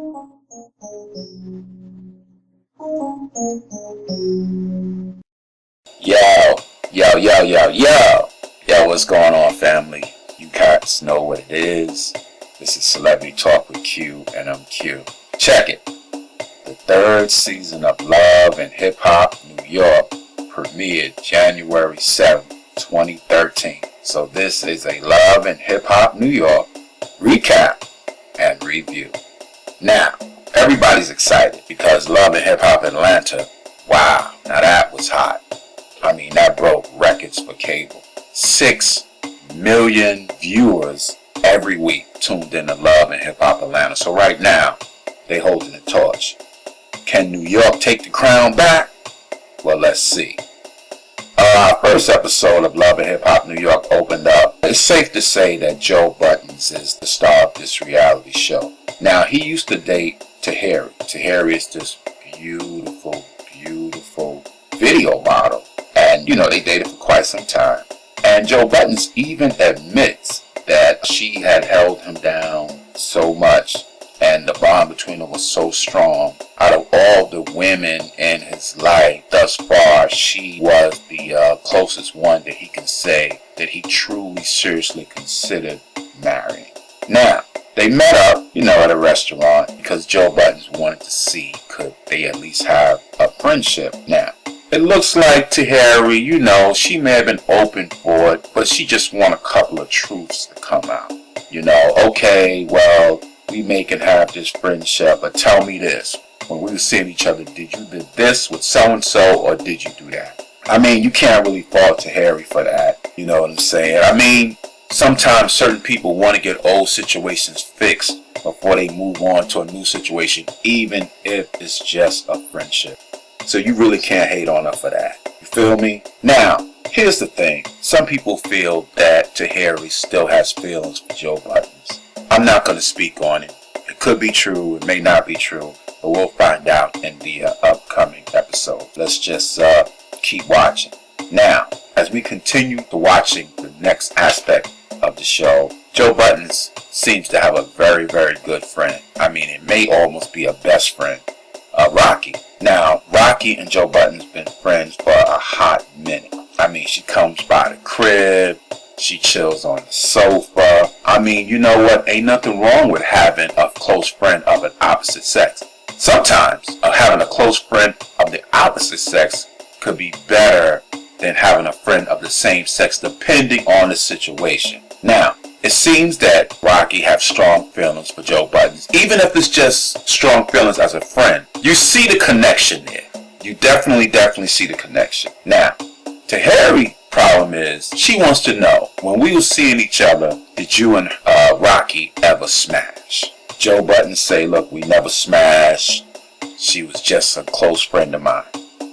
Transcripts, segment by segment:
Yo, yo, yo, yo, yo. Yo, what's going on, family? You cats know what it is. This is Celebrity Talk with Q, and I'm Q. Check it. The third season of Love and Hip Hop New York premiered January 7th, 2013. So this is a Love and Hip Hop New York recap and review. Now, everybody's excited because Love and Hip Hop Atlanta, wow, now that was hot. I mean, that broke records for cable. 6 million viewers every week tuned in to Love and Hip Hop Atlanta. So right now, they holding the torch. Can New York take the crown back? Well, let's see. Our first episode of Love and Hip Hop New York opened up. It's safe to say that Joe Budden is the star of this reality show. Now, he used to date Tahiry. Tahiry is this beautiful, beautiful video model. And, you know, they dated for quite some time. And Joe Budden even admits that she had held him down so much and the bond between them was so strong. Out of all the women in his life thus far, she was the closest one that he can say that he truly, seriously considered marrying. Now, they met up, you know, at a restaurant because Joe Budden wanted to see could they at least have a friendship. Now, it looks like Tahiry, you know, she may have been open for it, but she just want a couple of truths to come out. You know, okay, well, we may can have this friendship, but tell me this. When we were seeing each other, did you do this with so-and-so, or did you do that? I mean, you can't really fault Tahiry for that. You know what I'm saying? I mean, sometimes certain people want to get old situations fixed before they move on to a new situation, even if it's just a friendship. So you really can't hate on her for that. You feel me? Now, here's the thing. Some people feel that Tahiry still has feelings for Joe Budden. I'm not going to speak on it. It could be true. It may not be true. But we'll find out in the upcoming episode. Let's just keep watching. Now, as we continue to watching the next aspect of the show, Joe Budden seems to have a very, very good friend. I mean, it may almost be a best friend. Raqi. Now, Raqi and Joe Budden's been friends for a hot minute. I mean, she comes by the crib. She chills on the sofa. I mean, you know what? Ain't nothing wrong with having a close friend of an opposite sex. Sometimes having a close friend of the opposite sex could be better than having a friend of the same sex, depending on the situation. Now, it seems that Raqi have strong feelings for Joe Budden. Even if it's just strong feelings as a friend, you see the connection there. You definitely see the connection. Now, Tahiry problem is she wants to know, when we were seeing each other, did you and Raqi ever smash? Joe Budden say, look, we never smashed. She was just a close friend of mine.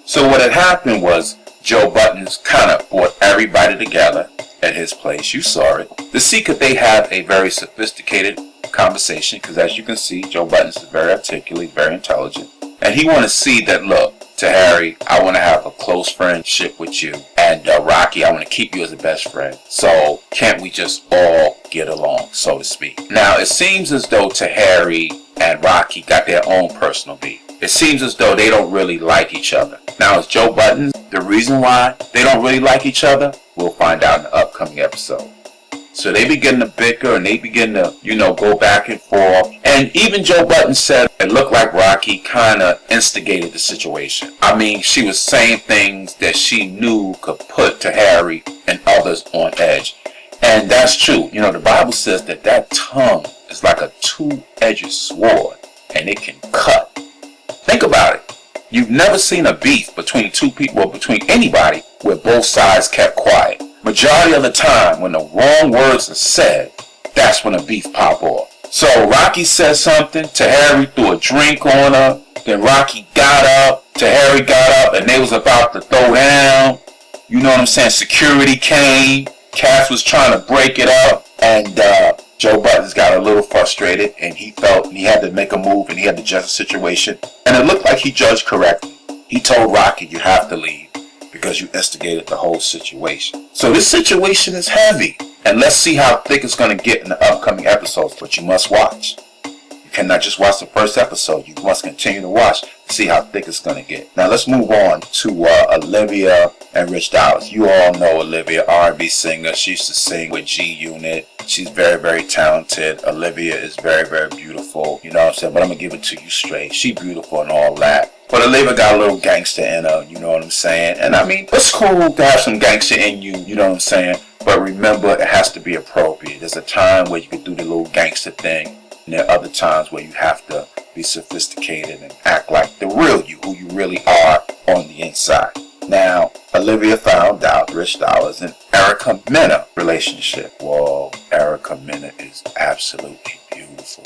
So what had happened was Joe Budden kind of brought everybody together at his place. You saw it. To see could they have a very sophisticated conversation, because as you can see, Joe Budden is very articulate, very intelligent. And he want to see that, look, Tahiry, I want to have a close friendship with you. And Raqi, I want to keep you as a best friend. So can't we just all get along, so to speak? Now, it seems as though Tahiry and Raqi got their own personal beef. It seems as though they don't really like each other. Now, is Joe Budden the reason why they don't really like each other? We'll find out in the upcoming episode. So they begin to bicker and they begin to, you know, go back and forth. And even Joe Budden said it looked like Raqi kind of instigated the situation. I mean, she was saying things that she knew could put Tahiry and others on edge. And that's true. You know, the Bible says that that tongue is like a two-edged sword and it can cut. Think about it. You've never seen a beef between two people or between anybody where both sides kept quiet. Majority of the time, when the wrong words are said, that's when a beef pop off. So Raqi said something, Tahiry threw a drink on her, then Raqi got up, Tahiry got up, and they was about to throw down. You know what I'm saying? Security came, Cass was trying to break it up, and Joe Budden got a little frustrated, and he felt he had to make a move, and he had to judge the situation. And it looked like he judged correctly. He told Raqi, you have to leave, because you instigated the whole situation. So this situation is heavy. And let's see how thick it's going to get in the upcoming episodes. But you must watch. You cannot just watch the first episode. You must continue to watch to see how thick it's going to get. Now let's move on to Olivia and Rich Dollaz. You all know Olivia, R&B singer. She used to sing with G Unit. She's very, very talented. Olivia is very, very beautiful. You know what I'm saying? But I'm going to give it to you straight. She beautiful and all that. But Olivia got a little gangster in her, you know what I'm saying? And I mean, it's cool to have some gangster in you, you know what I'm saying? But remember, it has to be appropriate. There's a time where you can do the little gangster thing. And there are other times where you have to be sophisticated and act like the real you, who you really are on the inside. Now, Olivia found out Rich Dollaz and Erica Mena relationship. Whoa, Erica Mena is absolutely beautiful.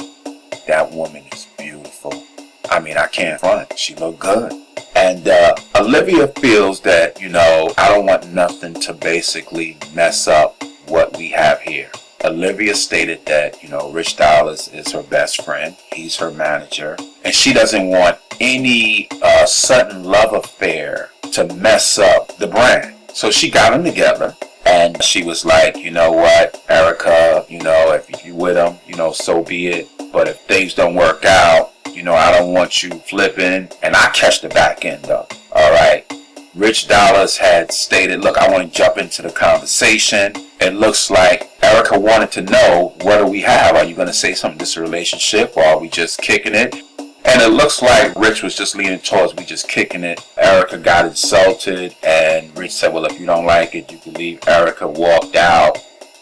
That woman is beautiful. I mean, I can't front. She look good. And Olivia feels that, you know, I don't want nothing to basically mess up what we have here. Olivia stated that, you know, Rich Dollaz is her best friend. He's her manager. And she doesn't want any sudden love affair to mess up the brand. So she got them together. And she was like, you know what, Erica, you know, if you with him, you know, so be it. But if things don't work out, you know, I don't want you flipping. And I catch the back end up. All right. Rich Dollaz had stated, look, I want to jump into the conversation. It looks like Erica wanted to know, what do we have? Are you going to say something to this relationship, or are we just kicking it? And it looks like Rich was just leaning towards we just kicking it. Erica got insulted, and Rich said, well, if you don't like it, you can leave. Erica walked out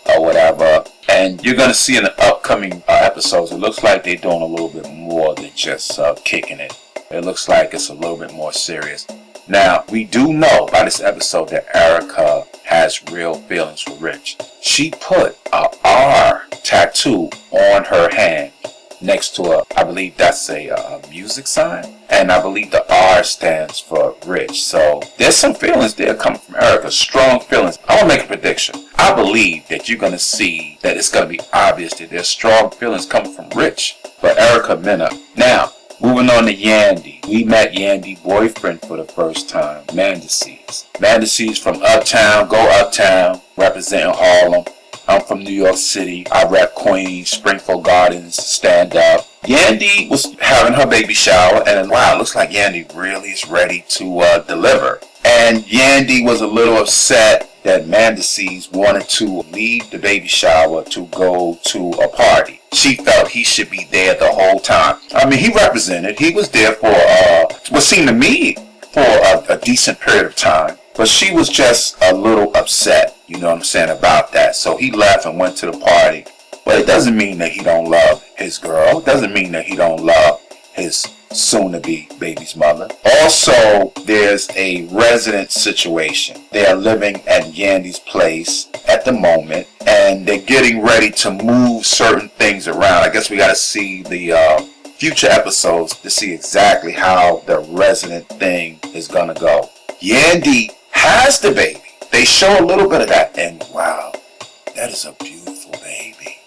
or whatever. And you're going to see in the upcoming episodes, it looks like they're doing a little bit more than just kicking it. It looks like it's a little bit more serious. Now, we do know by this episode that Erica has real feelings for Rich. She put a R tattoo on her hand next to a, I believe that's a music sign. And I believe the R stands for Rich. So there's some feelings there coming from Erica, strong feelings. I'm going to make a prediction. I believe that you're going to see that it's going to be obvious that there's strong feelings coming from Rich for Erica Mena. Now, moving on to Yandy. We met Yandy's boyfriend for the first time, Mendeecees. Mendeecees from Uptown, go Uptown, representing Harlem. I'm from New York City. I rep Queens, Springfield Gardens, stand up. Yandy was having her baby shower, and wow, it looks like Yandy really is ready to deliver. And Yandy was a little upset that Mendeecees wanted to leave the baby shower to go to a party. She felt he should be there the whole time. I mean, he represented. He was there for what seemed to me for a decent period of time. But she was just a little upset, you know what I'm saying, about that. So he left and went to the party. But it doesn't mean that he don't love his girl. It doesn't mean that he don't love his soon-to-be baby's mother. Also, there's a resident situation. They are living at Yandy's place at the moment, and they're getting ready to move certain things around. I guess we got to see the future episodes to see exactly how the resident thing is going to go. Yandy has the baby. They show a little bit of that, and wow, that is a beautiful baby.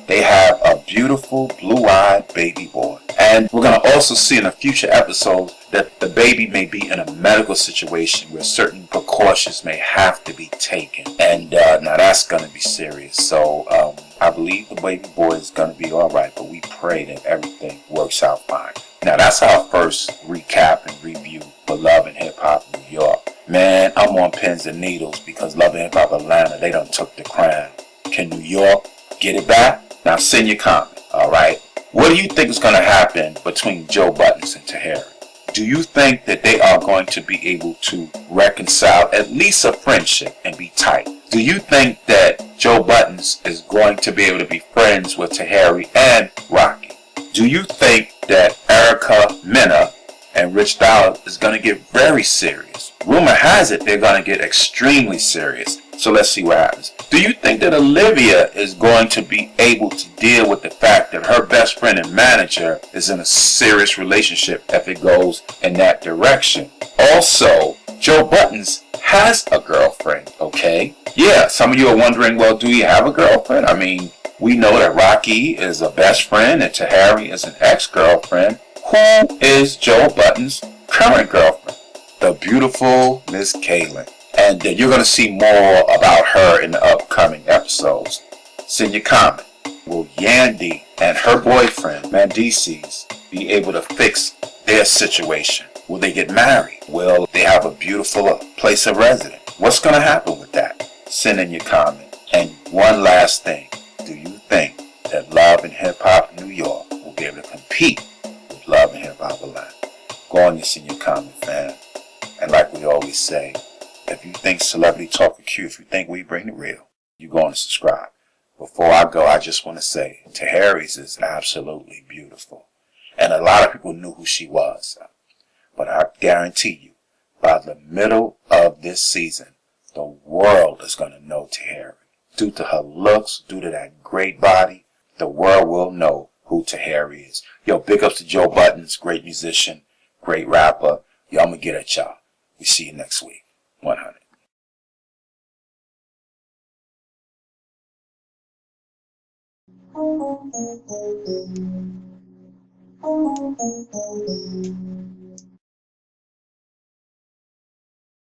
They have a beautiful blue-eyed baby boy. And we're going to also see in a future episode that the baby may be in a medical situation where certain precautions may have to be taken. And now that's going to be serious. So I believe the baby boy is going to be all right, but we pray that everything works out fine. Now that's our first recap and review for Love and Hip Hop New York. Man, I'm on pins and needles because Love and Hip Hop Atlanta, they done took the crown. Can New York get it back? Now send your comment, alright? What do you think is going to happen between Joe Budden and Tahiry? Do you think that they are going to be able to reconcile at least a friendship and be tight? Do you think that Joe Budden is going to be able to be friends with Tahiry and Raqi? Do you think that Erica Mena and Rich Dollaz is going to get very serious? Rumor has it they're going to get extremely serious. So let's see what happens. Do you think that Olivia is going to be able to deal with the fact that her best friend and manager is in a serious relationship if it goes in that direction? Also, Joe Budden has a girlfriend, okay? Yeah, some of you are wondering, well, do you have a girlfriend? I mean, we know that Raqi is a best friend and Tahiry is an ex-girlfriend. Who is Joe Budden's current girlfriend? The beautiful Miss Kaylin. And you're going to see more about her in the upcoming episodes. Send your comment. Will Yandy and her boyfriend, Mendeecees, be able to fix their situation? Will they get married? Will they have a beautiful place of residence? What's going to happen with that? Send in your comment. And one last thing. Do you think that Love and Hip Hop New York will be able to compete with Love and Hip Hop Atlanta? Go on and send your comment, fam. And like we always say, if you think Celebrity Talk with Q, if you think we bring the real, you go on and subscribe. Before I go, I just want to say, Tahiry's is absolutely beautiful. And a lot of people knew who she was. But I guarantee you, by the middle of this season, the world is going to know Tahiry. Due to her looks, due to that great body, the world will know who Tahiry is. Yo, big ups to Joe Budden, great musician, great rapper. Yo, I'm going to get at y'all. We see you next week. 100. Oh,